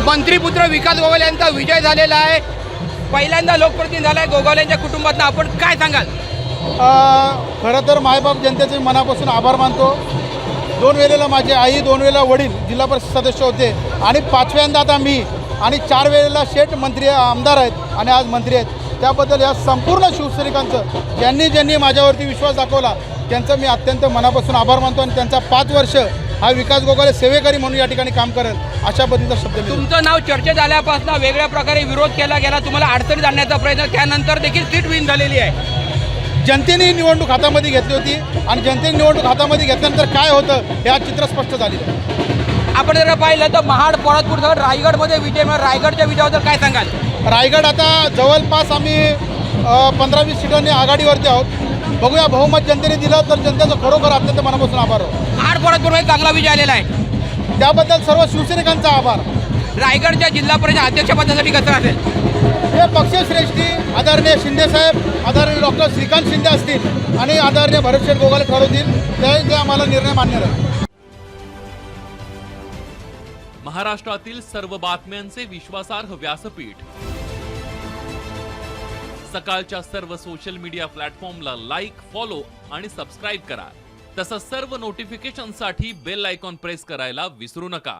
मंत्रीपुत्र विकास गोगावले यांचा विजय झालेला आहे. पहिल्यांदा लोकप्रतिनिधी झाला आहे गोगावले यांच्या कुटुंबातनं. आपण काय सांगाल? खरं तर मायबाप जनतेचे मनापासून आभार मानतो. 2 वेळेला माझी आई, 2 वेळेला वडील जिल्हा परिषद सदस्य होते आणि 5व्यांदा आता मी आणि 4 वेळेला शेठ मंत्री आमदार आहेत आणि आज मंत्री आहेत. त्याबद्दल या संपूर्ण शिवसैनिकांचं ज्यांनी माझ्यावरती विश्वास दाखवला त्यांचं मी अत्यंत मनापासून आभार मानतो आणि त्यांचा 5 वर्ष हा विकास गोगावले सेवेकरी म्हणून या ठिकाणी काम करेल अशा पद्धतीचा शब्द मी. तुमचं नाव चर्चेत आल्यापासून वेगळ्या प्रकारे विरोध केला गेला, तुम्हाला अडचणीत आणण्याचा प्रयत्न, त्यानंतर देखील सीट विन झालेली आहे. जनतेने निवडणूक हातामध्ये घेतली होती आणि जनतेने निवडणूक हातामध्ये घेतल्यानंतर काय होतं हे आज चित्र स्पष्ट झालेलं आहे. आपण जर पाहिलं तर महाड, पोळातपूरसह रायगडमध्ये विजय मिळाला. रायगडच्या विजयाबद्दल काय सांगाल? रायगड आता जवळपास आम्ही 15-20 सीटांनी आघाडीवरती आहोत. बघूया, बहुमत जनतेने दिलं तर जनतेचं खरोखर अत्यंत मनापासून आभार आहोत. महाड, पोळातपूरमध्ये चांगला विजय आलेला आहे. त्याबद्दल सर्व शिवसैनिकांचा आभार. रायगडच्या जिल्हा परिषद अध्यक्षपदासाठी कसं असेल? हे पक्षश्रेष्ठी आदरणीय शिंदेसाहेब, आदरणीय डॉक्टर श्रीकांत शिंदे असतील आणि आदरणीय भरतशेठ गोगावले ठरवतील ते आम्हाला निर्णय मान्य राहील. महाराष्ट्रातील सर्व बातम्यांचे विश्वासार्ह व्यासपीठ. सकाळच्या सर्व सोशल मीडिया प्लॅटफॉर्मला लाईक, फॉलो आणि सबस्क्राईब करा. तसंच सर्व नोटिफिकेशनसाठी बेल आयकॉन प्रेस करायला विसरू नका.